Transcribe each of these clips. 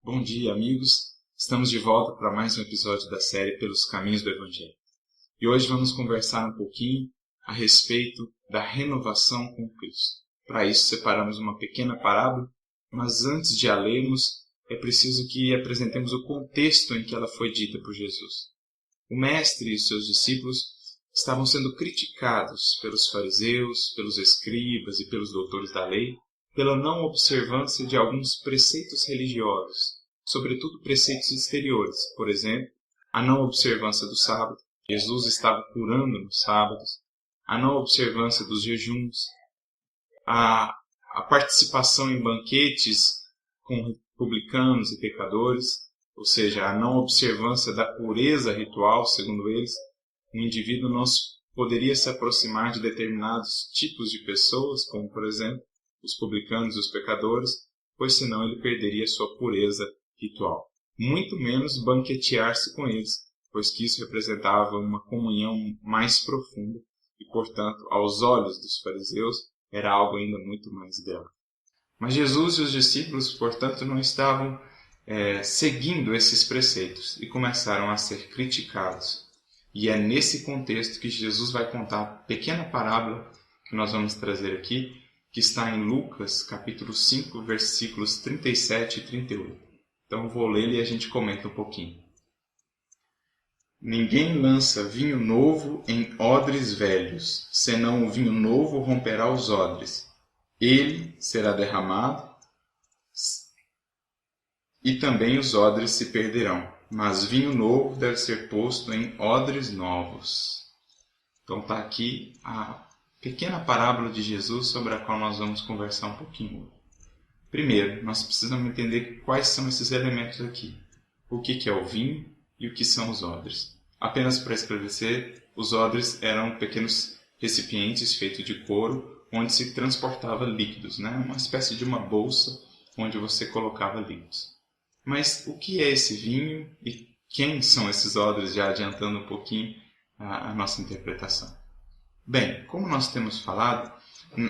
Bom dia, amigos. Estamos de volta para mais um episódio da série Pelos Caminhos do Evangelho. E hoje vamos conversar um pouquinho a respeito da renovação com Cristo. Para isso, separamos uma pequena parábola, mas antes de a lermos, é preciso que apresentemos o contexto em que ela foi dita por Jesus. O Mestre e os seus discípulos estavam sendo criticados pelos fariseus, pelos escribas e pelos doutores da lei, pela não observância de alguns preceitos religiosos, sobretudo preceitos exteriores. Por exemplo, a não observância do sábado. Jesus estava curando nos sábados. A não observância dos jejuns. A participação em banquetes com publicanos e pecadores, ou seja, a não observância da pureza ritual, segundo eles. O indivíduo não poderia se aproximar de determinados tipos de pessoas, como, por exemplo, os publicanos e os pecadores, pois senão ele perderia sua pureza ritual. Muito menos banquetear-se com eles, pois que isso representava uma comunhão mais profunda e, portanto, aos olhos dos fariseus, era algo ainda muito mais grave. Mas Jesus e os discípulos, portanto, não estavam seguindo esses preceitos e começaram a ser criticados. E é nesse contexto que Jesus vai contar a pequena parábola que nós vamos trazer aqui, que está em Lucas, capítulo 5, versículos 37 e 38. Então eu vou ler e a gente comenta um pouquinho. Ninguém lança vinho novo em odres velhos, senão o vinho novo romperá os odres. Ele será derramado e também os odres se perderão. Mas vinho novo deve ser posto em odres novos. Então está aqui a pequena parábola de Jesus sobre a qual nós vamos conversar um pouquinho. Primeiro, nós precisamos entender quais são esses elementos aqui. O que é o vinho e o que são os odres. Apenas para esclarecer, os odres eram pequenos recipientes feitos de couro onde se transportava líquidos, né? Uma espécie de uma bolsa onde você colocava líquidos. Mas o que é esse vinho e quem são esses odres, já adiantando um pouquinho a nossa interpretação? Bem, como nós temos falado,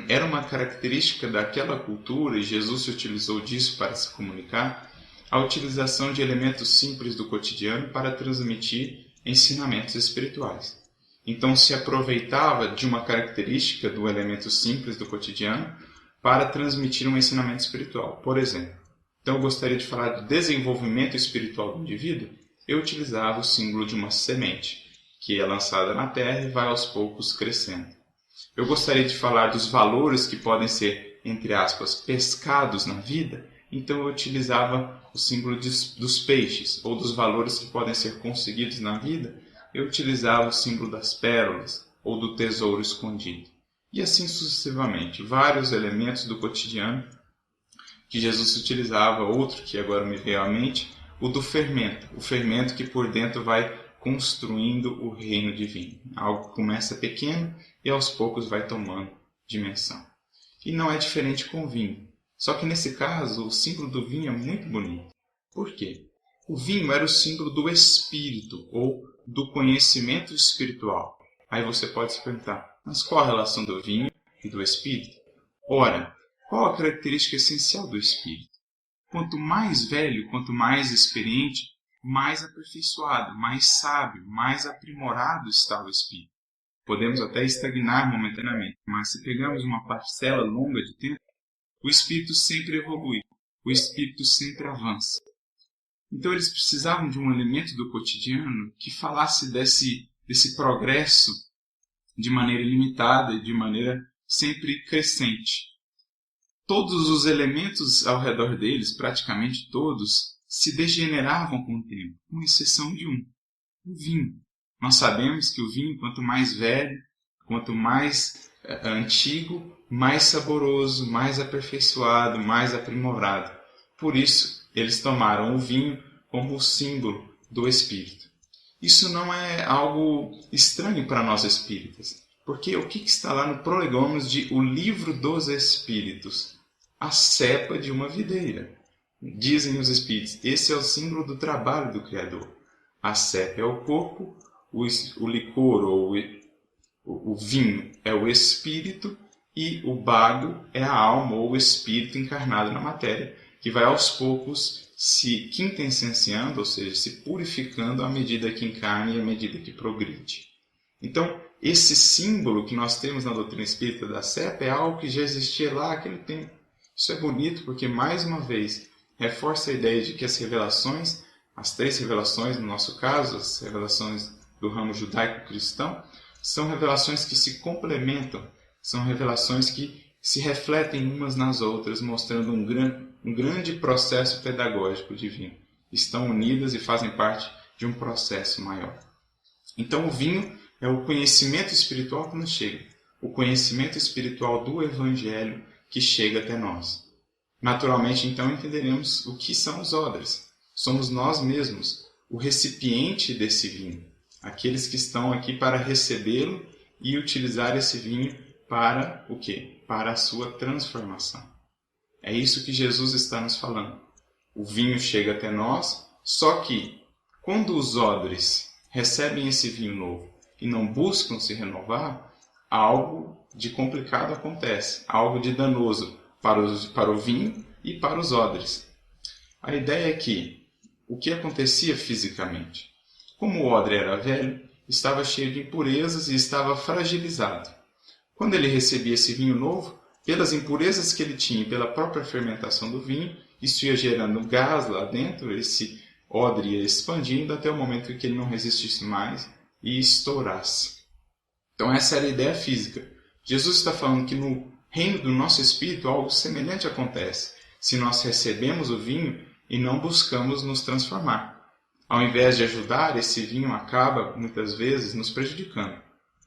era uma característica daquela cultura, e Jesus se utilizou disso para se comunicar, a utilização de elementos simples do cotidiano para transmitir ensinamentos espirituais. Então se aproveitava de uma característica do elemento simples do cotidiano para transmitir um ensinamento espiritual. Por exemplo, então eu gostaria de falar do desenvolvimento espiritual do indivíduo, eu utilizava o símbolo de uma semente, que é lançada na terra e vai aos poucos crescendo. Eu gostaria de falar dos valores que podem ser, entre aspas, pescados na vida, então eu utilizava o símbolo dos peixes, ou dos valores que podem ser conseguidos na vida, eu utilizava o símbolo das pérolas, ou do tesouro escondido. E assim sucessivamente, vários elementos do cotidiano que Jesus utilizava. Outro que agora me veio à mente, o do fermento. O fermento que por dentro vai construindo o reino divino. Algo que começa pequeno e aos poucos vai tomando dimensão. E não é diferente com o vinho. Só que nesse caso, o símbolo do vinho é muito bonito. Por quê? O vinho era o símbolo do espírito, ou do conhecimento espiritual. Aí você pode se perguntar, mas qual a relação do vinho e do espírito? Ora, qual a característica essencial do espírito? Quanto mais velho, quanto mais experiente, mais aperfeiçoado, mais sábio, mais aprimorado está o espírito. Podemos até estagnar momentaneamente, mas se pegarmos uma parcela longa de tempo, o espírito sempre evolui, o espírito sempre avança. Então eles precisavam de um elemento do cotidiano que falasse desse progresso de maneira ilimitada e de maneira sempre crescente. Todos os elementos ao redor deles, praticamente todos, se degeneravam com o tempo, com exceção de um, o vinho. Nós sabemos que o vinho, quanto mais velho, quanto mais antigo, mais saboroso, mais aperfeiçoado, mais aprimorado. Por isso, eles tomaram o vinho como o símbolo do Espírito. Isso não é algo estranho para nós espíritas, porque o que está lá no Prolegômenos de O Livro dos Espíritos? A cepa de uma videira. Dizem os espíritos, esse é o símbolo do trabalho do Criador. A cepa é o corpo, o licor ou o vinho é o espírito e o bago é a alma ou o espírito encarnado na matéria, que vai aos poucos se quintessenciando, ou seja, se purificando à medida que encarna e à medida que progride. Então, esse símbolo que nós temos na doutrina espírita da cepa é algo que já existia lá naquele tempo. Isso é bonito porque, mais uma vez, reforça a ideia de que as revelações, as 3 revelações, no nosso caso, as revelações do ramo judaico-cristão, são revelações que se complementam, são revelações que se refletem umas nas outras, mostrando um grande processo pedagógico divino. Estão unidas e fazem parte de um processo maior. Então o vinho é o conhecimento espiritual que nos chega, o conhecimento espiritual do Evangelho que chega até nós. Naturalmente, então, entenderemos o que são os odres. Somos nós mesmos, o recipiente desse vinho, aqueles que estão aqui para recebê-lo e utilizar esse vinho para o quê? Para a sua transformação. É isso que Jesus está nos falando. O vinho chega até nós, só que quando os odres recebem esse vinho novo e não buscam se renovar, algo de complicado acontece, algo de danoso para o vinho e para os odres. A ideia é que o que acontecia fisicamente? Como o odre era velho, estava cheio de impurezas e estava fragilizado. Quando ele recebia esse vinho novo, pelas impurezas que ele tinha e pela própria fermentação do vinho, isso ia gerando gás lá dentro, esse odre ia expandindo até o momento em que ele não resistisse mais e estourasse. Então essa era a ideia física. Jesus está falando que no reino do nosso espírito algo semelhante acontece, se nós recebemos o vinho e não buscamos nos transformar. Ao invés de ajudar, esse vinho acaba, muitas vezes, nos prejudicando.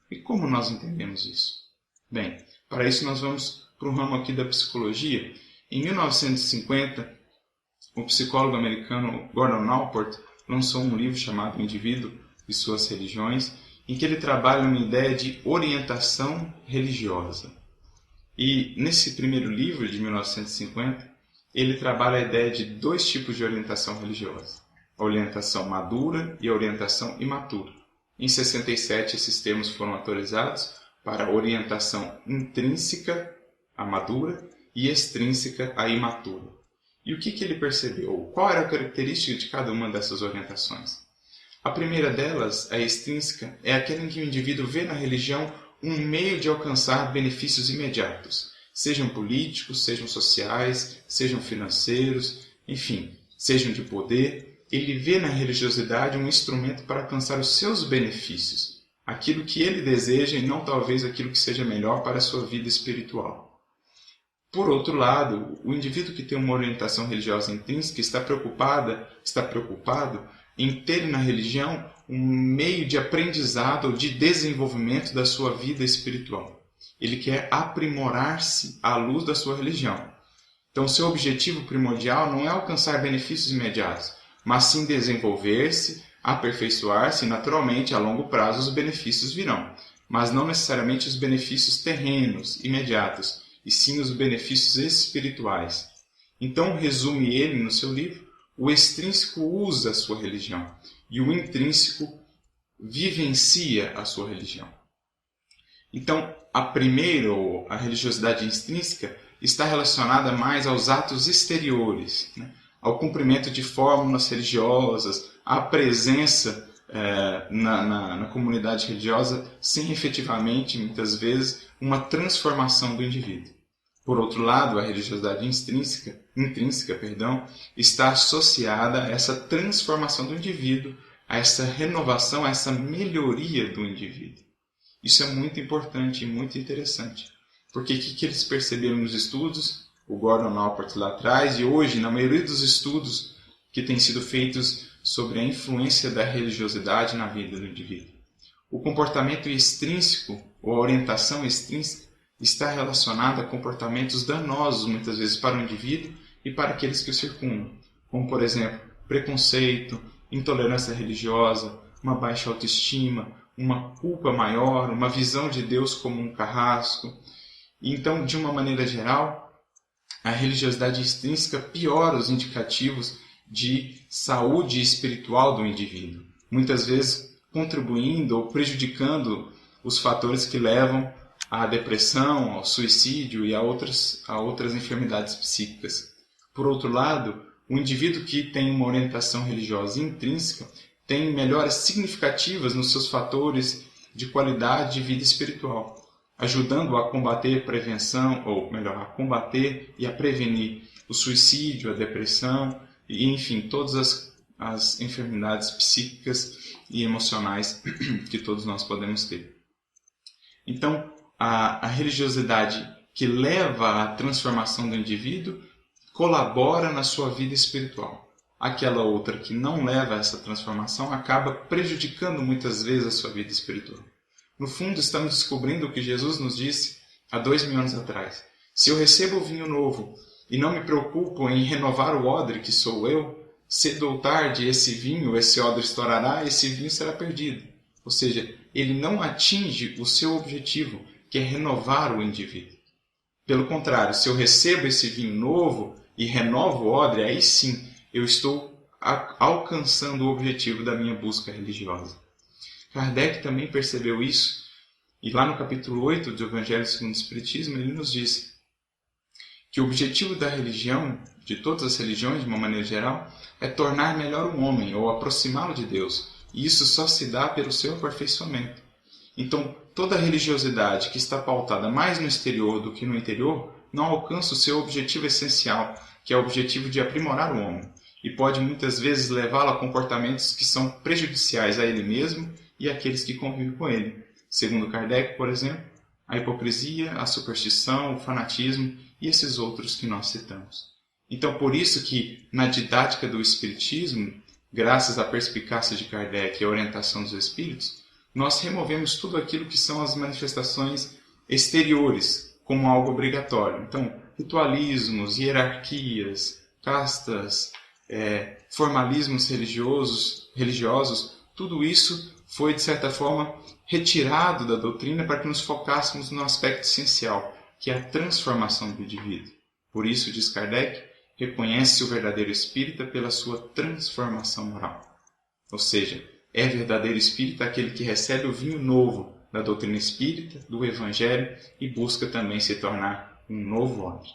E como nós entendemos isso? Bem, para isso nós vamos para o ramo aqui da psicologia. Em 1950, o psicólogo americano Gordon Allport lançou um livro chamado O Indivíduo e Suas Religiões, em que ele trabalha uma ideia de orientação religiosa. E nesse primeiro livro, de 1950, ele trabalha a ideia de 2 tipos de orientação religiosa. A orientação madura e a orientação imatura. Em 67, esses termos foram atualizados para a orientação intrínseca, a madura, e extrínseca, a imatura. E o que ele percebeu? Qual era a característica de cada uma dessas orientações? A primeira delas, a extrínseca, é aquela em que o indivíduo vê na religião um meio de alcançar benefícios imediatos, sejam políticos, sejam sociais, sejam financeiros, enfim, sejam de poder. Ele vê na religiosidade um instrumento para alcançar os seus benefícios, aquilo que ele deseja e não talvez aquilo que seja melhor para a sua vida espiritual. Por outro lado, o indivíduo que tem uma orientação religiosa intrínseca está preocupado em ter na religião um meio de aprendizado ou de desenvolvimento da sua vida espiritual. Ele quer aprimorar-se à luz da sua religião. Então, seu objetivo primordial não é alcançar benefícios imediatos, mas sim desenvolver-se, aperfeiçoar-se e, naturalmente, a longo prazo os benefícios virão, mas não necessariamente os benefícios terrenos, imediatos, e sim os benefícios espirituais. Então, resume ele no seu livro, o extrínseco usa a sua religião e o intrínseco vivencia a sua religião. Então, a religiosidade extrínseca está relacionada mais aos atos exteriores, ao cumprimento de fórmulas religiosas, à presença na comunidade religiosa, sem efetivamente, muitas vezes, uma transformação do indivíduo. Por outro lado, a religiosidade intrínseca está associada a essa transformação do indivíduo, a essa renovação, a essa melhoria do indivíduo. Isso é muito importante e muito interessante, porque o que eles perceberam nos estudos, o Gordon Allport lá atrás, e hoje, na maioria dos estudos que têm sido feitos sobre a influência da religiosidade na vida do indivíduo. O comportamento extrínseco, ou a orientação extrínseca, está relacionada a comportamentos danosos, muitas vezes, para o indivíduo e para aqueles que o circundam, como, por exemplo, preconceito, intolerância religiosa, uma baixa autoestima, uma culpa maior, uma visão de Deus como um carrasco. Então, de uma maneira geral, a religiosidade extrínseca piora os indicativos de saúde espiritual do indivíduo, muitas vezes contribuindo ou prejudicando os fatores que levam à depressão, ao suicídio e a outras enfermidades psíquicas. Por outro lado, o indivíduo que tem uma orientação religiosa intrínseca tem melhoras significativas nos seus fatores de qualidade de vida espiritual, ajudando a combater a combater e a prevenir o suicídio, a depressão e, enfim, todas as enfermidades psíquicas e emocionais que todos nós podemos ter. Então, a religiosidade que leva à transformação do indivíduo colabora na sua vida espiritual. Aquela outra que não leva a essa transformação acaba prejudicando muitas vezes a sua vida espiritual. No fundo, estamos descobrindo o que Jesus nos disse há 2000 anos atrás. Se eu recebo o vinho novo e não me preocupo em renovar o odre que sou eu, cedo ou tarde esse odre estourará e esse vinho será perdido. Ou seja, ele não atinge o seu objetivo, que é renovar o indivíduo. Pelo contrário, se eu recebo esse vinho novo e renovo o odre, aí sim eu estou alcançando o objetivo da minha busca religiosa. Kardec também percebeu isso, e lá no capítulo 8 do Evangelho segundo o Espiritismo, ele nos diz que o objetivo da religião, de todas as religiões de uma maneira geral, é tornar melhor o homem ou aproximá-lo de Deus, e isso só se dá pelo seu aperfeiçoamento. Então, toda religiosidade que está pautada mais no exterior do que no interior não alcança o seu objetivo essencial, que é o objetivo de aprimorar o homem, e pode muitas vezes levá-lo a comportamentos que são prejudiciais a ele mesmo e àqueles que convivem com ele. Segundo Kardec, por exemplo, a hipocrisia, a superstição, o fanatismo e esses outros que nós citamos. Então, por isso que na didática do Espiritismo, graças à perspicácia de Kardec e à orientação dos Espíritos, nós removemos tudo aquilo que são as manifestações exteriores como algo obrigatório. Então, ritualismos, hierarquias, castas, formalismos religiosos, tudo isso foi, de certa forma, retirado da doutrina para que nos focássemos no aspecto essencial, que é a transformação do indivíduo. Por isso, diz Kardec, reconhece o verdadeiro espírita pela sua transformação moral. Ou seja, é verdadeiro espírita aquele que recebe o vinho novo da doutrina espírita, do Evangelho, e busca também se tornar um novo homem.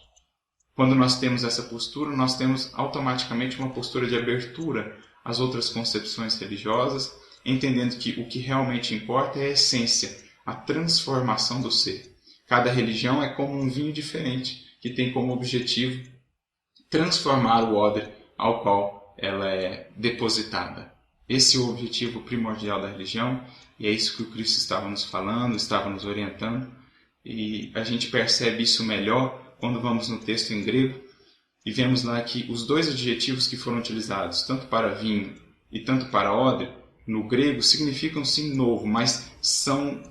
Quando nós temos essa postura, nós temos automaticamente uma postura de abertura às outras concepções religiosas, entendendo que o que realmente importa é a essência, a transformação do ser. Cada religião é como um vinho diferente, que tem como objetivo transformar o odre ao qual ela é depositada. Esse é o objetivo primordial da religião, e é isso que o Cristo estava nos falando, estava nos orientando, e a gente percebe isso melhor quando vamos no texto em grego e vemos lá que os dois adjetivos que foram utilizados, tanto para vinho e tanto para odre, no grego significam sim novo, mas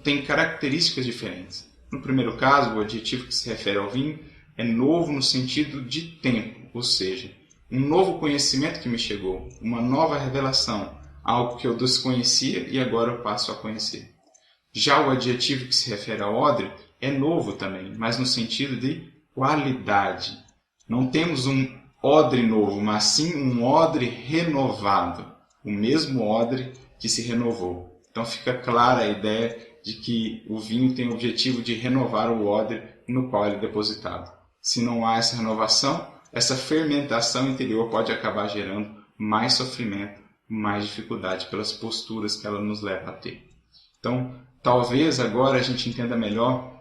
têm características diferentes. No primeiro caso, o adjetivo que se refere ao vinho é novo no sentido de tempo, ou seja, um novo conhecimento que me chegou, uma nova revelação, algo que eu desconhecia e agora eu passo a conhecer. Já o adjetivo que se refere ao odre é novo também, mas no sentido de qualidade. Não temos um odre novo, mas sim um odre renovado, o mesmo odre que se renovou. Então fica clara a ideia de que o vinho tem o objetivo de renovar o odre no qual ele é depositado. Se não há essa renovação, essa fermentação interior pode acabar gerando mais sofrimento, mais dificuldade pelas posturas que ela nos leva a ter. Então, talvez agora a gente entenda melhor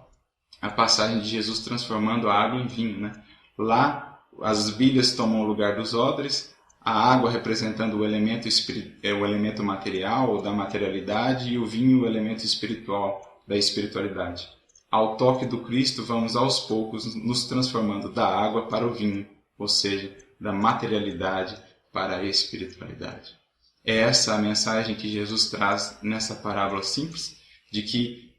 a passagem de Jesus transformando a água em vinho, né? Lá, as bilhas tomam o lugar dos odres, a água representando o elemento material ou da materialidade e o vinho o elemento espiritual da espiritualidade. Ao toque do Cristo, vamos aos poucos nos transformando da água para o vinho, ou seja, da materialidade para a espiritualidade. É essa a mensagem que Jesus traz nessa parábola simples, de que,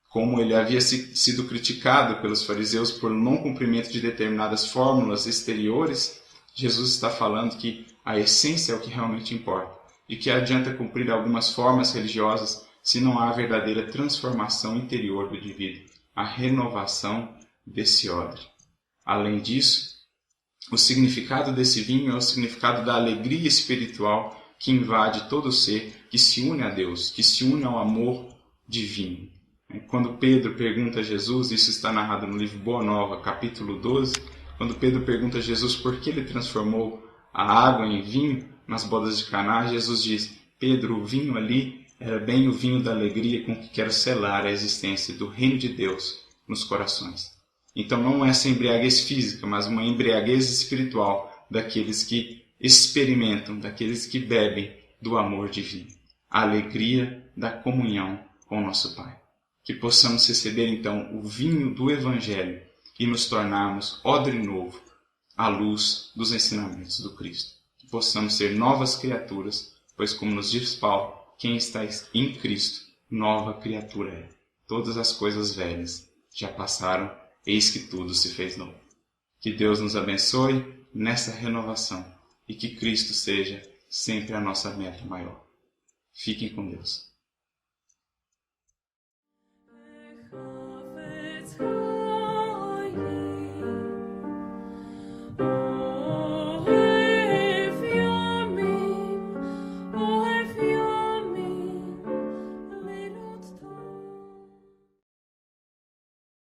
como ele havia sido criticado pelos fariseus por não cumprimento de determinadas fórmulas exteriores, Jesus está falando que a essência é o que realmente importa, e que adianta cumprir algumas formas religiosas se não há a verdadeira transformação interior do indivíduo, a renovação desse odre. Além disso, o significado desse vinho é o significado da alegria espiritual que invade todo o ser, que se une a Deus, que se une ao amor divino. Quando Pedro pergunta a Jesus, isso está narrado no livro Boa Nova, capítulo 12, quando Pedro pergunta a Jesus por que ele transformou a água em vinho nas bodas de Caná, Jesus diz: Pedro, o vinho ali era bem o vinho da alegria com que quero selar a existência do reino de Deus nos corações. Então não é essa embriaguez física, mas uma embriaguez espiritual daqueles que experimentam, daqueles que bebem do amor divino. A alegria da comunhão com o nosso Pai. Que possamos receber então o vinho do Evangelho e nos tornarmos odre novo à luz dos ensinamentos do Cristo. Que possamos ser novas criaturas, pois como nos diz Paulo, quem está em Cristo, nova criatura é. Todas as coisas velhas já passaram, eis que tudo se fez novo. Que Deus nos abençoe nessa renovação e que Cristo seja sempre a nossa meta maior. Fiquem com Deus.